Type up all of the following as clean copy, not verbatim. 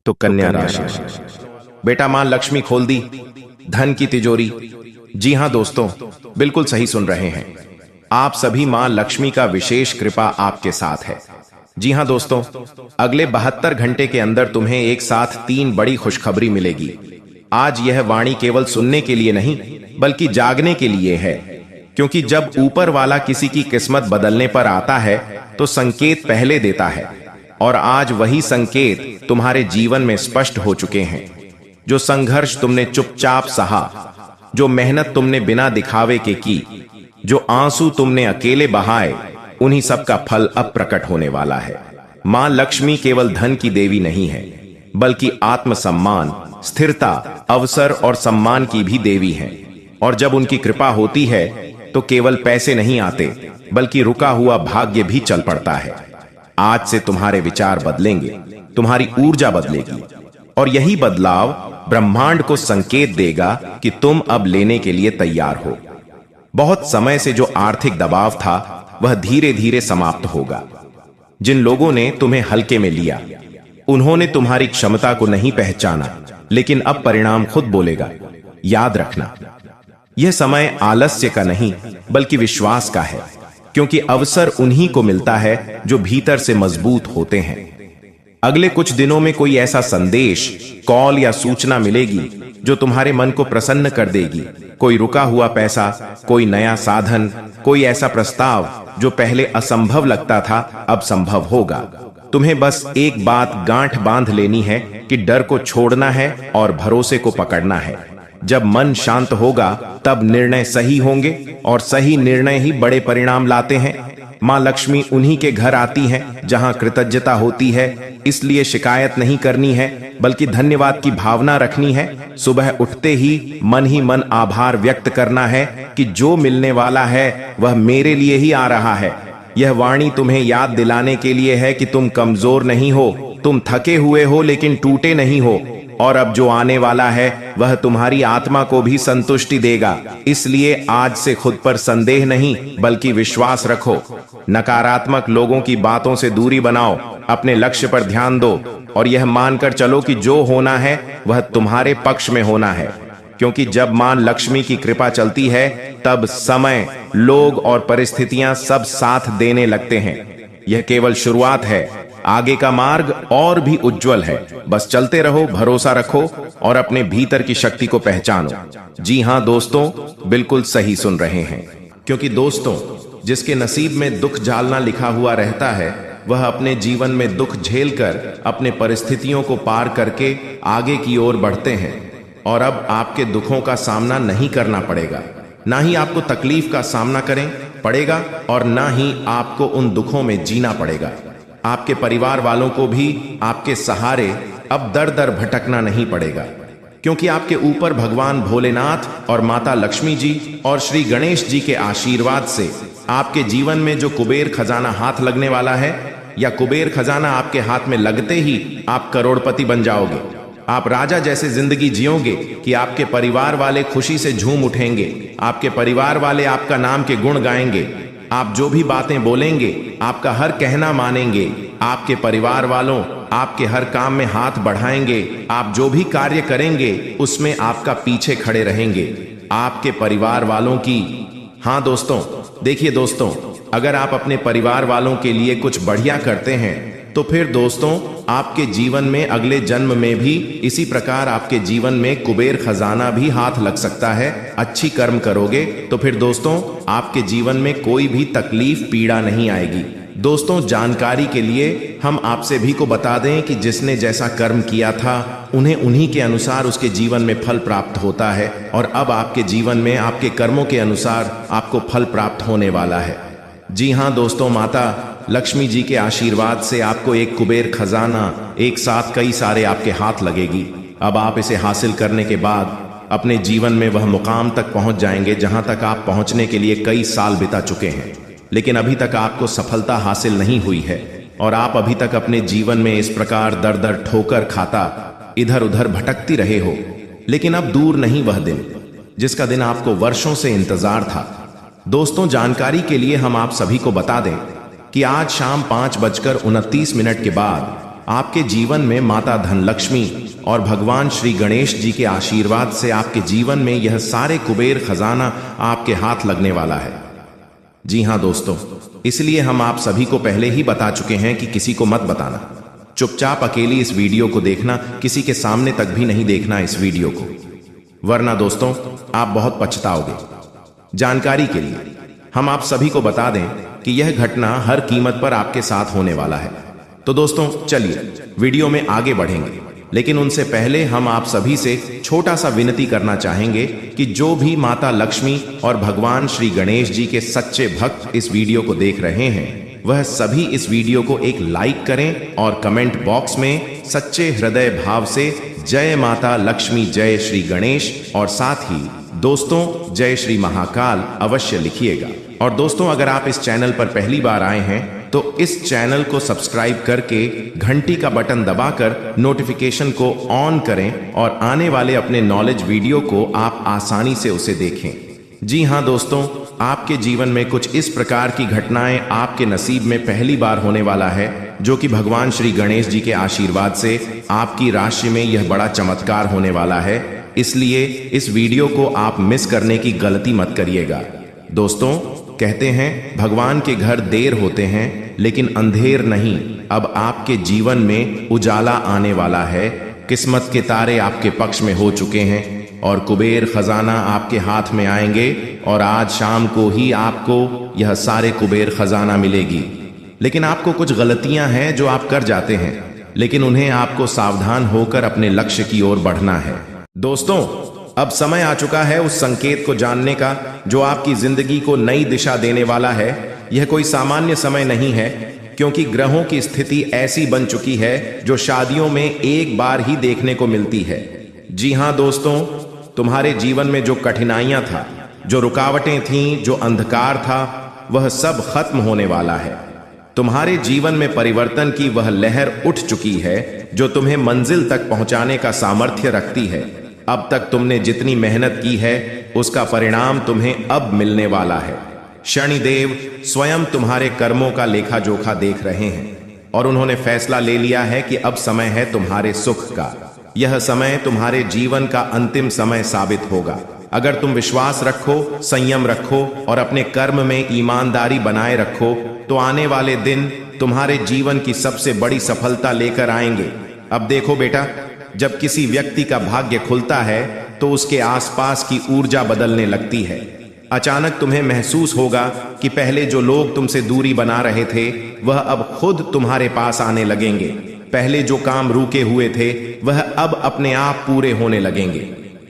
तो कन्या राशि। बेटा, मां लक्ष्मी खोल दी धन की तिजोरी। जी हां दोस्तों, बिल्कुल सही सुन रहे हैं आप सभी। मां लक्ष्मी का विशेष कृपा आपके साथ है। जी हां दोस्तों, अगले 72 घंटे के अंदर तुम्हें एक साथ 3 बड़ी खुशखबरी मिलेगी। आज यह वाणी केवल सुनने के लिए नहीं बल्कि जागने के लिए है, क्योंकि जब ऊपर वाला किसी की किस्मत बदलने पर आता है तो संकेत पहले देता है, और आज वही संकेत तुम्हारे जीवन में स्पष्ट हो चुके हैं। जो संघर्ष तुमने चुपचाप सहा, जो मेहनत तुमने बिना दिखावे के की, जो आंसू तुमने अकेले बहाए, उन्हीं सब का फल अब प्रकट होने वाला है। मां लक्ष्मी केवल धन की देवी नहीं है, बल्कि आत्मसम्मान, स्थिरता, अवसर और सम्मान की भी देवी है। और जब उनकी कृपा होती है तो केवल पैसे नहीं आते, बल्कि रुका हुआ भाग्य भी चल पड़ता है। आज से तुम्हारे विचार बदलेंगे, तुम्हारी ऊर्जा बदलेगी, और यही बदलाव ब्रह्मांड को संकेत देगा कि तुम अब लेने के लिए तैयार हो। बहुत समय से जो आर्थिक दबाव था वह धीरे धीरे समाप्त होगा। जिन लोगों ने तुम्हें हल्के में लिया, उन्होंने तुम्हारी क्षमता को नहीं पहचाना, लेकिन अब परिणाम खुद बोलेगा। याद रखना, यह समय आलस्य का नहीं बल्कि विश्वास का है, क्योंकि अवसर उन्हीं को मिलता है जो भीतर से मजबूत होते हैं। अगले कुछ दिनों में कोई ऐसा संदेश, कॉल या सूचना मिलेगी जो तुम्हारे मन को प्रसन्न कर देगी। कोई रुका हुआ पैसा, कोई नया साधन, कोई ऐसा प्रस्ताव जो पहले असंभव लगता था अब संभव होगा। तुम्हें बस एक बात गांठ बांध लेनी है कि डर को छोड़ना है और भरोसे को पकड़ना है। जब मन शांत होगा तब निर्णय सही होंगे, और सही निर्णय ही बड़े परिणाम लाते हैं। मां लक्ष्मी उन्हीं के घर आती हैं जहां कृतज्ञता होती है, इसलिए शिकायत नहीं करनी है बल्कि धन्यवाद की भावना रखनी है। सुबह उठते ही मन आभार व्यक्त करना है कि जो मिलने वाला है वह मेरे लिए ही आ रहा है। यह वाणी तुम्हें याद दिलाने के लिए है कि तुम कमजोर नहीं हो, तुम थके हुए हो लेकिन टूटे नहीं हो, और अब जो आने वाला है वह तुम्हारी आत्मा को भी संतुष्टि देगा। इसलिए आज से खुद पर संदेह नहीं बल्कि विश्वास रखो। नकारात्मक लोगों की बातों से दूरी बनाओ, अपने लक्ष्य पर ध्यान दो, और यह मानकर चलो कि जो होना है वह तुम्हारे पक्ष में होना है। क्योंकि जब मां लक्ष्मी की कृपा चलती है तब समय, लोग और परिस्थितियां सब साथ देने लगते हैं। यह केवल शुरुआत है, आगे का मार्ग और भी उज्जवल है। बस चलते रहो, भरोसा रखो और अपने भीतर की शक्ति को पहचानो। जी हां दोस्तों, बिल्कुल सही सुन रहे हैं, क्योंकि दोस्तों, जिसके नसीब में दुख झेलना लिखा हुआ रहता है वह अपने जीवन में दुख झेलकर अपने परिस्थितियों को पार करके आगे की ओर बढ़ते हैं। और अब आपके दुखों का सामना नहीं करना पड़ेगा, ना ही आपको तकलीफ का सामना करें पड़ेगा, और ना ही आपको उन दुखों में जीना पड़ेगा। आपके परिवार वालों को भी आपके सहारे अब दर दर भटकना नहीं पड़ेगा, क्योंकि आपके ऊपर भगवान भोलेनाथ और माता लक्ष्मी जी और श्री गणेश जी के आशीर्वाद से आपके जीवन में जो कुबेर खजाना हाथ लगने वाला है, या कुबेर खजाना आपके हाथ में लगते ही आप करोड़पति बन जाओगे। आप राजा जैसे जिंदगी जियोगे कि आपके परिवार वाले खुशी से झूम उठेंगे। आपके परिवार वाले आपका नाम के गुण गाएंगे। आप जो भी बातें बोलेंगे, आपका हर कहना मानेंगे। आपके परिवार वालों आपके हर काम में हाथ बढ़ाएंगे। आप जो भी कार्य करेंगे उसमें आपका पीछे खड़े रहेंगे, आपके परिवार वालों की। हाँ दोस्तों, देखिए दोस्तों, अगर आप अपने परिवार वालों के लिए कुछ बढ़िया करते हैं तो फिर दोस्तों आपके जीवन में अगले जन्म में भी इसी प्रकार आपके जीवन में कुबेर खजाना भी हाथ लग सकता है। अच्छी कर्म करोगे तो फिर दोस्तों आपके जीवन में कोई भी तकलीफ, पीड़ा नहीं आएगी। दोस्तों, जानकारी के लिए हम आपसे भी को बता दें कि जिसने जैसा कर्म किया था उन्हें उन्हीं के अनुसार उसके जीवन में फल प्राप्त होता है, और अब आपके जीवन में आपके कर्मों के अनुसार आपको फल प्राप्त होने वाला है। जी हाँ दोस्तों, माता लक्ष्मी जी के आशीर्वाद से आपको एक कुबेर खजाना एक साथ कई सारे आपके हाथ लगेगी। अब आप इसे हासिल करने के बाद अपने जीवन में वह मुकाम तक पहुंच जाएंगे जहां तक आप पहुंचने के लिए कई साल बिता चुके हैं, लेकिन अभी तक आपको सफलता हासिल नहीं हुई है, और आप अभी तक अपने जीवन में इस प्रकार दर दर ठोकर खाता इधर उधर भटकती रहे हो। लेकिन अब दूर नहीं वह दिन जिसका दिन आपको वर्षों से इंतजार था। दोस्तों, जानकारी के लिए हम आप सभी को बता दें कि आज शाम 5:29 के बाद आपके जीवन में माता धनलक्ष्मी और भगवान श्री गणेश जी के आशीर्वाद से आपके जीवन में यह सारे कुबेर खजाना आपके हाथ लगने वाला है। जी हां दोस्तों, इसलिए हम आप सभी को पहले ही बता चुके हैं कि किसी को मत बताना। चुपचाप अकेली इस वीडियो को देखना, किसी के सामने तक भी नहीं देखना इस वीडियो को, वरना दोस्तों आप बहुत पछताओगे। जानकारी के लिए हम आप सभी को बता दें कि यह घटना हर कीमत पर आपके साथ होने वाला है। तो दोस्तों चलिए वीडियो में आगे बढ़ेंगे, लेकिन उनसे पहले हम आप सभी से छोटा सा विनती करना चाहेंगे कि जो भी माता लक्ष्मी और भगवान श्री गणेश जी के सच्चे भक्त इस वीडियो को देख रहे हैं, वह सभी इस वीडियो को एक लाइक करें और कमेंट बॉक्स में सच्चे हृदय भाव से जय माता लक्ष्मी, जय श्री गणेश और साथ ही दोस्तों जय श्री महाकाल अवश्य लिखिएगा। और दोस्तों अगर आप इस चैनल पर पहली बार आए हैं तो इस चैनल को सब्सक्राइब करके घंटी का बटन दबाकर नोटिफिकेशन को ऑन करें और आने वाले अपने नॉलेज वीडियो को आप आसानी से उसे देखें। जी हां दोस्तों, आपके जीवन में कुछ इस प्रकार की घटनाएं आपके नसीब में पहली बार होने वाला है, जो कि भगवान श्री गणेश जी के आशीर्वाद से आपकी राशि में यह बड़ा चमत्कार होने वाला है। इसलिए इस वीडियो को आप मिस करने की गलती मत करिएगा। दोस्तों कहते हैं भगवान के घर देर होते हैं लेकिन अंधेर नहीं। अब आपके जीवन में उजाला आने वाला है, किस्मत के तारे आपके पक्ष में हो चुके हैं और कुबेर खजाना आपके हाथ में आएंगे और आज शाम को ही आपको यह सारे कुबेर खजाना मिलेगी। लेकिन आपको कुछ गलतियां हैं जो आप कर जाते हैं, लेकिन उन्हें आपको सावधान होकर अपने लक्ष्य की ओर बढ़ना है। दोस्तों अब समय आ चुका है उस संकेत को जानने का जो आपकी जिंदगी को नई दिशा देने वाला है। यह कोई सामान्य समय नहीं है, क्योंकि ग्रहों की स्थिति ऐसी बन चुकी है जो शादियों में एक बार ही देखने को मिलती है। जी हां दोस्तों, तुम्हारे जीवन में जो कठिनाइयां था, जो रुकावटें थीं, जो अंधकार था, वह सब खत्म होने वाला है। तुम्हारे जीवन में परिवर्तन की वह लहर उठ चुकी है जो तुम्हें मंजिल तक पहुंचाने का सामर्थ्य रखती है। अब तक तुमने जितनी मेहनत की है उसका परिणाम तुम्हें अब मिलने वाला है। शनिदेव स्वयं तुम्हारे कर्मों का लेखा जोखा देख रहे हैं और उन्होंने फैसला ले लिया है कि अब समय है तुम्हारे सुख का। यह समय तुम्हारे जीवन का अंतिम समय साबित होगा। अगर तुम विश्वास रखो, संयम रखो और अपने कर्म में ईमानदारी बनाए रखो तो आने वाले दिन तुम्हारे जीवन की सबसे बड़ी सफलता लेकर आएंगे। अब देखो बेटा, जब किसी व्यक्ति का भाग्य खुलता है तो उसके आसपास की ऊर्जा बदलने लगती है। अचानक तुम्हें महसूस होगा कि पहले जो लोग तुमसे दूरी बना रहे थे वह अब खुद तुम्हारे पास आने लगेंगे। पहले जो काम रुके हुए थे वह अब अपने आप पूरे होने लगेंगे।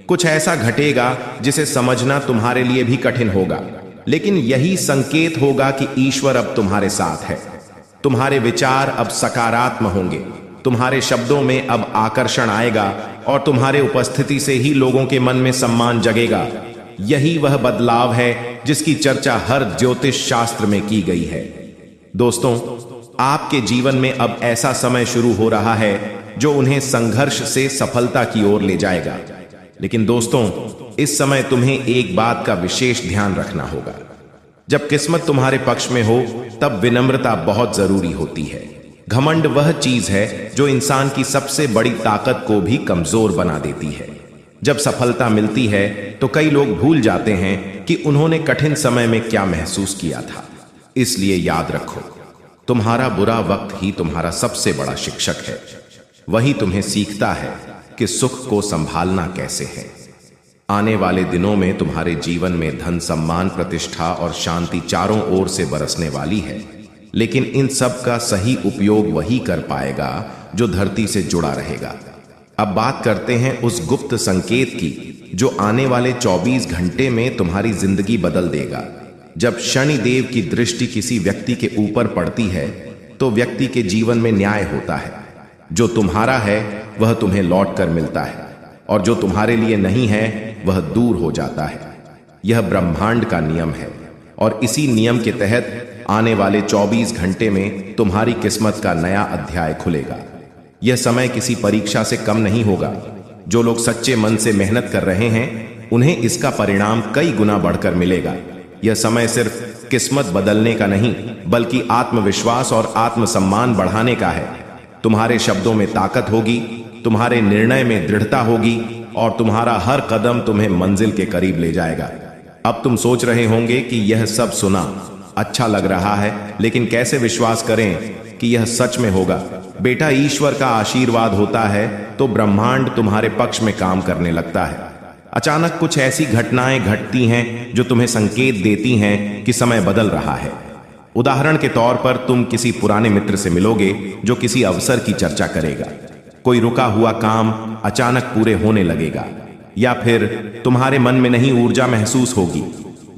कुछ ऐसा घटेगा जिसे समझना तुम्हारे लिए भी कठिन होगा, लेकिन यही संकेत होगा कि ईश्वर अब तुम्हारे साथ है। तुम्हारे विचार अब सकारात्मक होंगे, तुम्हारे शब्दों में अब आकर्षण आएगा और तुम्हारे उपस्थिति से ही लोगों के मन में सम्मान जगेगा। यही वह बदलाव है जिसकी चर्चा हर ज्योतिष शास्त्र में की गई है। दोस्तों आपके जीवन में अब ऐसा समय शुरू हो रहा है जो उन्हें संघर्ष से सफलता की ओर ले जाएगा। लेकिन दोस्तों इस समय तुम्हें एक बात का विशेष ध्यान रखना होगा। जब किस्मत तुम्हारे पक्ष में हो तब विनम्रता बहुत जरूरी होती है। घमंड वह चीज है जो इंसान की सबसे बड़ी ताकत को भी कमजोर बना देती है। जब सफलता मिलती है तो कई लोग भूल जाते हैं कि उन्होंने कठिन समय में क्या महसूस किया था। इसलिए याद रखो, तुम्हारा बुरा वक्त ही तुम्हारा सबसे बड़ा शिक्षक है। वही तुम्हें सीखता है कि सुख को संभालना कैसे है। आने वाले दिनों में तुम्हारे जीवन में धन, सम्मान, प्रतिष्ठा और शांति चारों ओर से बरसने वाली है, लेकिन इन सब का सही उपयोग वही कर पाएगा जो धरती से जुड़ा रहेगा। अब बात करते हैं उस गुप्त संकेत की जो आने वाले 24 घंटे में तुम्हारी जिंदगी बदल देगा। जब शनि देव की दृष्टि किसी व्यक्ति के ऊपर पड़ती है तो व्यक्ति के जीवन में न्याय होता है। जो तुम्हारा है वह तुम्हें लौट कर मिलता है और जो तुम्हारे लिए नहीं है वह दूर हो जाता है। यह ब्रह्मांड का नियम है और इसी नियम के तहत आने वाले 24 घंटे में तुम्हारी किस्मत का नया अध्याय खुलेगा। यह समय किसी परीक्षा से कम नहीं होगा। जो लोग सच्चे मन से मेहनत कर रहे हैं उन्हें इसका परिणाम कई गुना बढ़कर मिलेगा। यह समय सिर्फ किस्मत बदलने का नहीं बल्कि आत्मविश्वास और आत्मसम्मान बढ़ाने का है। तुम्हारे शब्दों में ताकत होगी, तुम्हारे निर्णय में दृढ़ता होगी और तुम्हारा हर कदम तुम्हें मंजिल के करीब ले जाएगा। अब तुम सोच रहे होंगे कि यह सब सुना अच्छा लग रहा है, लेकिन कैसे विश्वास करें कि यह सच में होगा। बेटा, ईश्वर का आशीर्वाद होता है तो ब्रह्मांड तुम्हारे पक्ष में काम करने लगता है। अचानक कुछ ऐसी घटनाएं घटती हैं जो तुम्हें संकेत देती हैं कि समय बदल रहा है। उदाहरण के तौर पर तुम किसी पुराने मित्र से मिलोगे जो किसी अवसर की चर्चा करेगा। कोई रुका हुआ काम अचानक पूरे होने लगेगा, या फिर तुम्हारे मन में नई ऊर्जा महसूस होगी।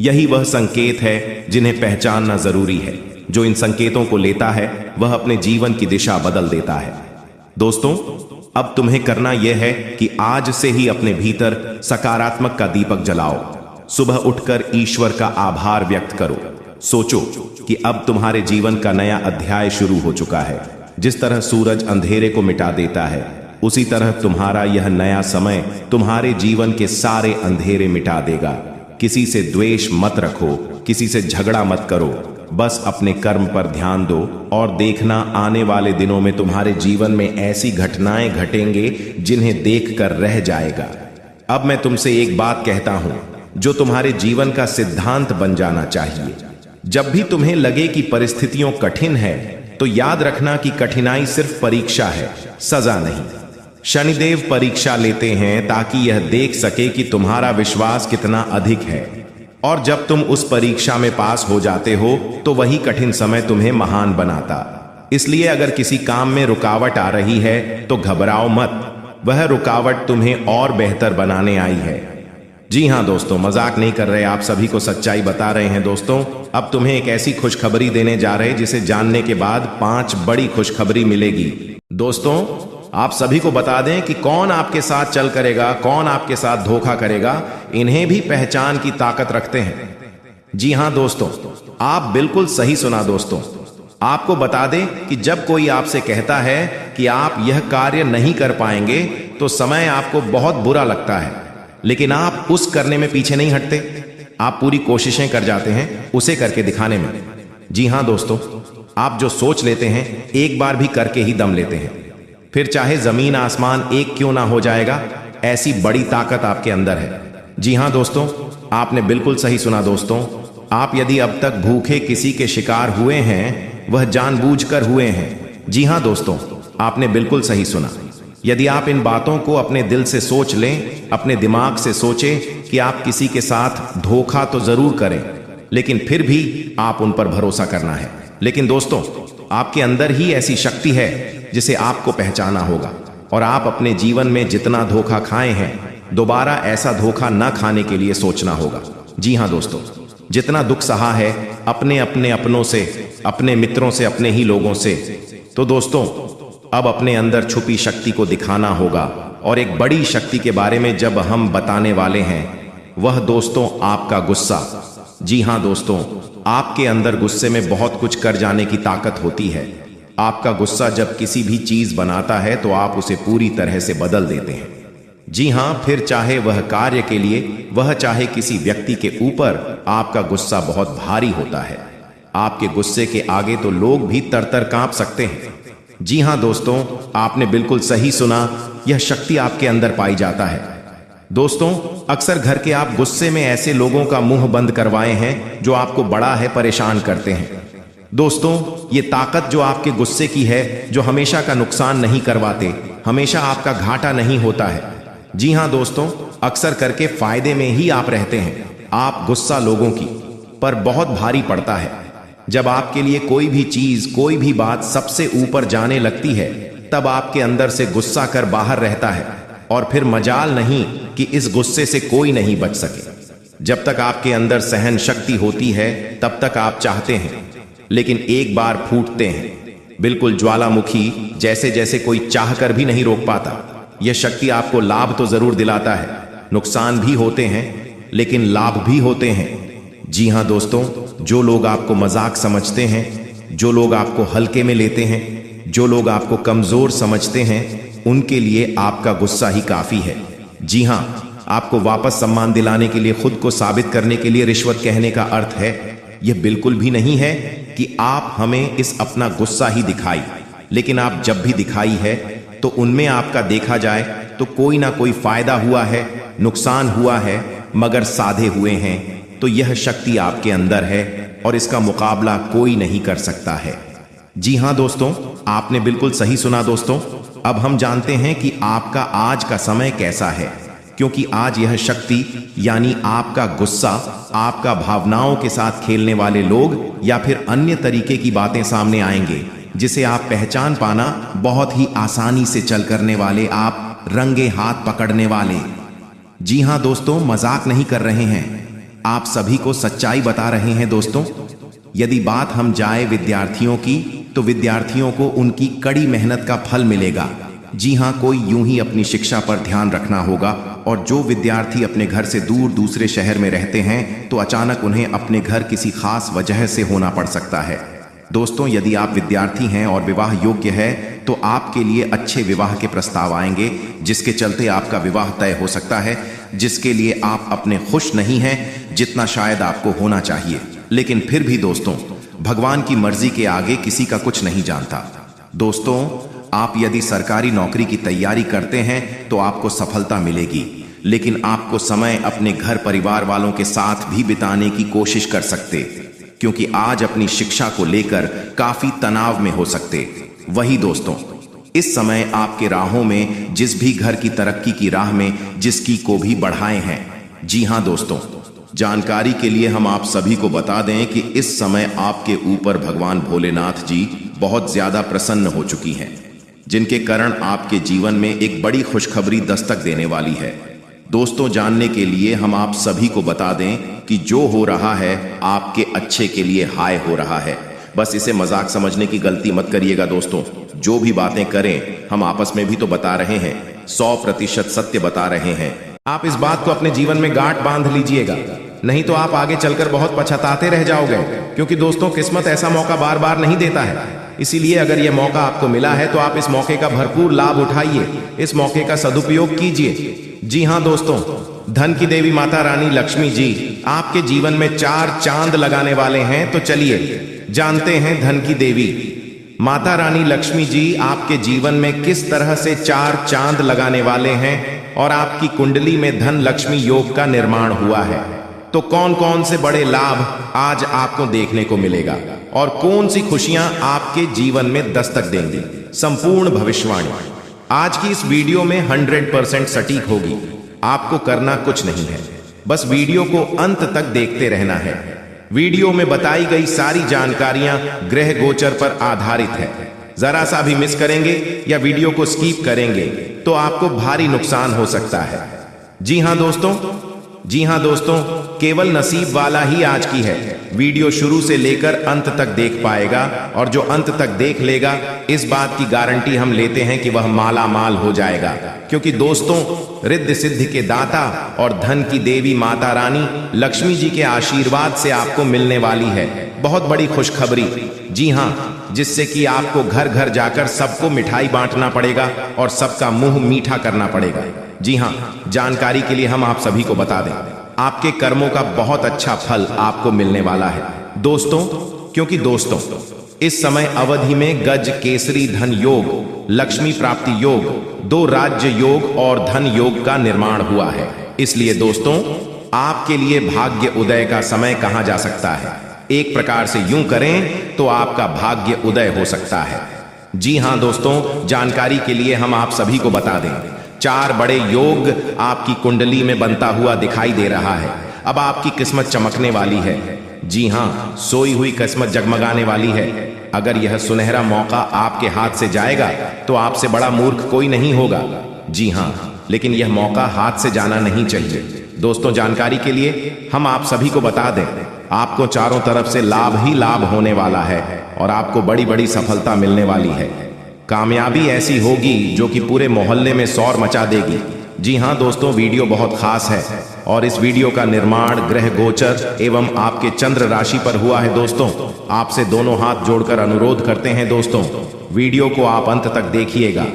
यही वह संकेत है जिन्हें पहचानना जरूरी है। जो इन संकेतों को लेता है वह अपने जीवन की दिशा बदल देता है। दोस्तों, अब तुम्हें करना यह है कि आज से ही अपने भीतर सकारात्मक का दीपक जलाओ। सुबह उठकर ईश्वर का आभार व्यक्त करो। सोचो कि अब तुम्हारे जीवन का नया अध्याय शुरू हो चुका है। जिस तरह सूरज अंधेरे को मिटा देता है, उसी तरह तुम्हारा यह नया समय तुम्हारे जीवन के सारे अंधेरे मिटा देगा। किसी से द्वेष मत रखो, किसी से झगड़ा मत करो, बस अपने कर्म पर ध्यान दो और देखना आने वाले दिनों में तुम्हारे जीवन में ऐसी घटनाएं घटेंगे जिन्हें देखकर रह जाएगा। अब मैं तुमसे एक बात कहता हूं जो तुम्हारे जीवन का सिद्धांत बन जाना चाहिए। जब भी तुम्हें लगे कि परिस्थितियां कठिन है, तो याद रखना कि कठिनाई सिर्फ परीक्षा है, सजा नहीं। शनिदेव परीक्षा लेते हैं ताकि यह देख सके कि तुम्हारा विश्वास कितना अधिक है, और जब तुम उस परीक्षा में पास हो जाते हो तो वही कठिन समय तुम्हें महान बनाता। इसलिए अगर किसी काम में रुकावट आ रही है तो घबराओ मत, वह रुकावट तुम्हें और बेहतर बनाने आई है। जी हां दोस्तों, मजाक नहीं कर रहे, आप सभी को सच्चाई बता रहे हैं। दोस्तों, अब तुम्हें एक ऐसी खुशखबरी देने जा रहे हैं जिसे जानने के बाद 5 बड़ी खुशखबरी मिलेगी। दोस्तों, आप सभी को बता दें कि कौन आपके साथ चल करेगा, कौन आपके साथ धोखा करेगा, इन्हें भी पहचान की ताकत रखते हैं। जी हां दोस्तों, आप बिल्कुल सही सुना। दोस्तों, आपको बता दें कि जब कोई आपसे कहता है कि आप यह कार्य नहीं कर पाएंगे, तो समय आपको बहुत बुरा लगता है, लेकिन आप उस करने में पीछे नहीं हटते। आप पूरी कोशिशें कर जाते हैं उसे करके दिखाने में। जी हां दोस्तों, आप जो सोच लेते हैं एक बार भी करके ही दम लेते हैं, फिर चाहे जमीन आसमान एक क्यों ना हो जाएगा। ऐसी बड़ी ताकत आपके अंदर है। जी हां दोस्तों, आपने बिल्कुल सही सुना। दोस्तों, आप यदि अब तक भूखे किसी के शिकार हुए हैं, वह जानबूझकर हुए हैं। जी हां दोस्तों, आपने बिल्कुल सही सुना। यदि आप इन बातों को अपने दिल से सोच लें, अपने दिमाग से सोचें कि आप किसी के साथ धोखा तो जरूर करें, लेकिन फिर भी आप उन पर भरोसा करना है। लेकिन दोस्तों, आपके अंदर ही ऐसी शक्ति है जिसे आपको पहचाना होगा, और आप अपने जीवन में जितना धोखा खाए हैं, दोबारा ऐसा धोखा न खाने के लिए सोचना होगा। जी हां दोस्तों, जितना दुख सहा है अपने अपने अपनों से, अपने मित्रों से, अपने ही लोगों से, तो दोस्तों अब अपने अंदर छुपी शक्ति को दिखाना होगा। और एक बड़ी शक्ति के बारे में जब हम बताने वाले हैं, वह दोस्तों आपका गुस्सा। जी हां दोस्तों, आपके अंदर गुस्से में बहुत कुछ कर जाने की ताकत होती है। आपका गुस्सा जब किसी भी चीज बनाता है तो आप उसे पूरी तरह से बदल देते हैं। जी हां, फिर चाहे वह कार्य के लिए, वह चाहे किसी व्यक्ति के ऊपर, आपका गुस्सा बहुत भारी होता है। आपके गुस्से के आगे तो लोग भी तरतर कांप सकते हैं। जी हां दोस्तों, आपने बिल्कुल सही सुना, यह शक्ति आपके अंदर पाई जाता है। दोस्तों, अक्सर घर के आप गुस्से में ऐसे लोगों का मुंह बंद करवाए हैं जो आपको बड़ा है परेशान करते हैं। दोस्तों, ये ताकत जो आपके गुस्से की है, जो हमेशा का नुकसान नहीं करवाते, हमेशा आपका घाटा नहीं होता है। जी हां दोस्तों, अक्सर करके फायदे में ही आप रहते हैं। आप गुस्सा लोगों की पर बहुत भारी पड़ता है। जब आपके लिए कोई भी चीज, कोई भी बात सबसे ऊपर जाने लगती है, तब आपके अंदर से गुस्सा कर बाहर रहता है, और फिर मजाल नहीं कि इस गुस्से से कोई नहीं बच सके। जब तक आपके अंदर सहन शक्ति होती है, तब तक आप चाहते हैं, लेकिन एक बार फूटते हैं, बिल्कुल ज्वालामुखी जैसे, जैसे कोई चाहकर भी नहीं रोक पाता। यह शक्ति आपको लाभ तो जरूर दिलाता है, नुकसान भी होते हैं, लेकिन लाभ भी होते हैं। जी हां दोस्तों, जो लोग आपको मजाक समझते हैं, जो लोग आपको हल्के में लेते हैं, जो लोग आपको कमजोर समझते हैं, उनके लिए आपका गुस्सा ही काफी है। जी हां, आपको वापस सम्मान दिलाने के लिए, खुद को साबित करने के लिए रिश्वत कहने का अर्थ है। यह बिल्कुल भी नहीं है कि आप हमें इस अपना गुस्सा ही दिखाई। लेकिन आप जब भी दिखाई है तो उनमें आपका देखा जाए तो कोई ना कोई फायदा हुआ है, नुकसान हुआ है, मगर साधे हुए हैं तो यह शक्ति आपके अंदर है और इसका मुकाबला कोई नहीं कर सकता है। जी हाँ दोस्तों, आपने बिल्कुल सही सुना दोस्तों। अब हम जानते हैं कि आपका आज का समय कैसा है, क्योंकि आज यह शक्ति यानी आपका गुस्सा, आपका भावनाओं के साथ खेलने वाले लोग या फिर अन्य तरीके की बातें सामने आएंगे जिसे आप पहचान पाना बहुत ही आसानी से चल करने वाले, आप रंगे हाथ पकड़ने वाले। जी हाँ दोस्तों, मजाक नहीं कर रहे हैं, आप सभी को सच्चाई बता रहे हैं दोस्तों। यदि बात हम जाए विद्यार्थियों की तो विद्यार्थियों को उनकी कड़ी मेहनत का फल मिलेगा। जी हाँ, कोई यूं ही अपनी शिक्षा पर ध्यान रखना होगा, और जो विद्यार्थी अपने घर से दूर दूसरे शहर में रहते हैं तो अचानक उन्हें अपने घर किसी खास वजह से होना पड़ सकता है। दोस्तों, यदि आप विद्यार्थी हैं और विवाह योग्य है तो आपके लिए अच्छे विवाह के प्रस्ताव आएंगे, जिसके चलते आपका विवाह तय हो सकता है, जिसके लिए आप अपने खुश नहीं हैं जितना शायद आपको होना चाहिए। लेकिन फिर भी दोस्तों, भगवान की मर्जी के आगे किसी का कुछ नहीं जानता। दोस्तों, आप यदि सरकारी नौकरी की तैयारी करते हैं तो आपको सफलता मिलेगी, लेकिन आपको समय अपने घर परिवार वालों के साथ भी बिताने की कोशिश कर सकते, क्योंकि आज अपनी शिक्षा को लेकर काफी तनाव में हो सकते। वही दोस्तों, इस समय आपके राहों में जिस भी घर की तरक्की की राह में जिसकी को भी बढ़ाए हैं। जी हाँ दोस्तों, जानकारी के लिए हम आप सभी को बता दें कि इस समय आपके ऊपर भगवान भोलेनाथ जी बहुत ज्यादा प्रसन्न हो चुकी हैं, जिनके कारण आपके जीवन में एक बड़ी खुशखबरी दस्तक देने वाली है। दोस्तों, जानने के लिए हम आप सभी को बता दें कि जो हो रहा है आपके अच्छे के लिए हाय हो रहा है। बस इसे मजाक समझने की गलती मत करिएगा दोस्तों। जो भी बातें करें हम आपस में भी तो बता रहे हैं, 100% सत्य बता रहे हैं। आप इस बात को अपने जीवन में गांठ बांध लीजिएगा, नहीं तो आप आगे चलकर बहुत पछताते रह जाओगे, क्योंकि दोस्तों किस्मत ऐसा मौका बार बार नहीं देता है। इसीलिए अगर यह मौका आपको मिला है तो आप इस मौके का भरपूर लाभ उठाइए, इस मौके का सदुपयोग कीजिए। जी हाँ दोस्तों, धन की देवी माता रानी लक्ष्मी जी आपके जीवन में 4 चांद लगाने वाले हैं। तो चलिए जानते हैं धन की देवी माता रानी लक्ष्मी जी आपके जीवन में किस तरह से 4 चांद लगाने वाले हैं और आपकी कुंडली में धन लक्ष्मी योग का निर्माण हुआ है। तो कौन कौन से बड़े लाभ आज आपको देखने को मिलेगा और कौन सी खुशियां आपके जीवन में दस्तक देंगी, संपूर्ण भविष्यवाणी आज की इस वीडियो में 100% सटीक होगी। आपको करना कुछ नहीं है, बस वीडियो को अंत तक देखते रहना है। वीडियो में बताई गई सारी जानकारियां ग्रह गोचर पर आधारित है। जरा सा भी मिस करेंगे या वीडियो को स्किप करेंगे तो आपको भारी नुकसान हो सकता है। जी हाँ दोस्तों, केवल नसीब वाला ही आज की है वीडियो शुरू से लेकर अंत तक देख पाएगा, और जो अंत तक देख लेगा इस बात की गारंटी हम लेते हैं कि वह माला माल हो जाएगा। क्योंकि दोस्तों, रिद्धि सिद्धि के दाता और धन की देवी माता रानी लक्ष्मी जी के आशीर्वाद से आपको मिलने वाली है बहुत बड़ी खुशखबरी। जी हाँ, जिससे कि आपको घर घर जाकर सबको मिठाई बांटना पड़ेगा और सबका मुंह मीठा करना पड़ेगा। जी हाँ, जानकारी के लिए हम आप सभी को बता दें, आपके कर्मों का बहुत अच्छा फल आपको मिलने वाला है दोस्तों। क्योंकि दोस्तों, इस समय अवधि में गज केसरी धन योग, लक्ष्मी प्राप्ति योग, 2 राज्य योग और धन योग का निर्माण हुआ है। इसलिए दोस्तों, आपके लिए भाग्य उदय का समय कहा जा सकता है। एक प्रकार से यूं करें तो आपका भाग्य उदय हो सकता है। जी हाँ दोस्तों, जानकारी के लिए हम आप सभी को बता दें, 4 बड़े योग आपकी कुंडली में बनता हुआ दिखाई दे रहा है। अब आपकी किस्मत चमकने वाली है। जी हाँ, सोई हुई किस्मत जगमगाने वाली है। अगर यह सुनहरा मौका आपके हाथ से जाएगा तो आपसे बड़ा मूर्ख कोई नहीं होगा। जी हाँ, लेकिन यह मौका हाथ से जाना नहीं चाहिए। दोस्तों, जानकारी के लिए हम आप सभी को बता दें, आपको चारों तरफ से लाभ ही लाभ होने वाला है और आपको बड़ी बड़ी सफलता मिलने वाली है। कामयाबी ऐसी होगी जो कि पूरे मोहल्ले में शोर मचा देगी। जी हाँ दोस्तों, वीडियो बहुत खास है और इस वीडियो का निर्माण ग्रह गोचर एवं आपके चंद्र राशि पर हुआ है। दोस्तों, आपसे दोनों हाथ जोड़कर अनुरोध करते हैं दोस्तों, वीडियो को आप अंत तक देखिएगा।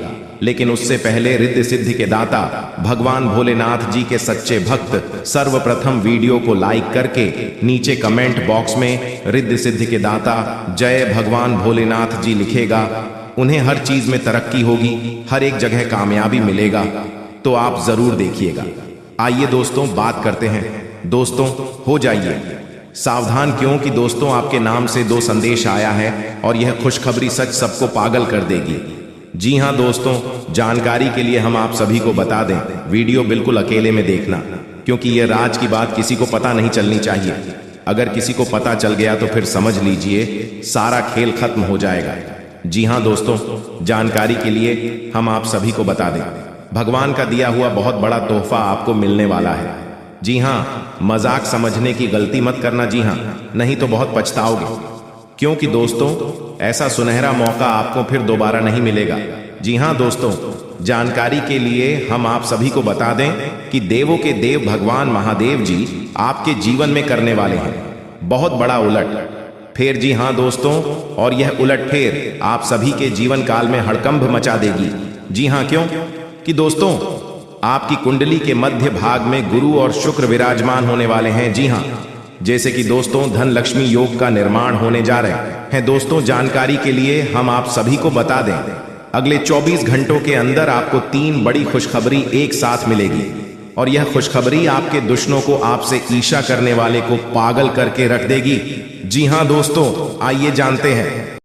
लेकिन उससे पहले रिद्धि सिद्धि के दाता भगवान भोलेनाथ जी के सच्चे भक्त सर्वप्रथम वीडियो को लाइक करके नीचे कमेंट बॉक्स में रिद्धि सिद्धि के दाता जय भगवान भोलेनाथ जी लिखेगा उन्हें हर चीज में तरक्की होगी, हर एक जगह कामयाबी मिलेगा। तो आप जरूर देखिएगा। आइए दोस्तों बात करते हैं। दोस्तों हो जाइए सावधान, क्योंकि दोस्तों आपके नाम से 2 संदेश आया है और यह खुशखबरी सच सबको पागल कर देगी। जी हां दोस्तों, जानकारी के लिए हम आप सभी को बता दें, वीडियो बिल्कुल अकेले में देखना, क्योंकि यह राज की बात किसी को पता नहीं चलनी चाहिए। अगर किसी को पता चल गया तो फिर समझ लीजिए सारा खेल खत्म हो जाएगा। जी हां दोस्तों, जानकारी के लिए हम आप सभी को बता दें, भगवान का दिया हुआ बहुत बड़ा तोहफा आपको मिलने वाला है। जी हां, मजाक समझने की गलती मत करना। जी हां, नहीं तो बहुत पछताओगे, क्योंकि दोस्तों ऐसा सुनहरा मौका आपको फिर दोबारा नहीं मिलेगा। जी हां दोस्तों, जानकारी के लिए हम आप सभी को बता दें कि देवों के देव भगवान महादेव जी आपके जीवन में करने वाले हैं बहुत बड़ा उलट फेर। जी हां दोस्तों, और यह उलट फेर आप सभी के जीवन काल में हड़कंप मचा देगी। जी हां, क्यों कि दोस्तों आपकी कुंडली के मध्य भाग में गुरु और शुक्र विराजमान होने वाले हैं। जी हां, जैसे कि दोस्तों धन लक्ष्मी योग का निर्माण होने जा रहे हैं। दोस्तों जानकारी के लिए हम आप सभी को बता दें, अगले 24 घंटों के अंदर आपको 3 बड़ी खुशखबरी एक साथ मिलेगी, और यह खुशखबरी आपके दुश्मनों को आपसे ईर्ष्या करने वाले को पागल करके रख देगी। जी हां दोस्तों, आइए जानते हैं।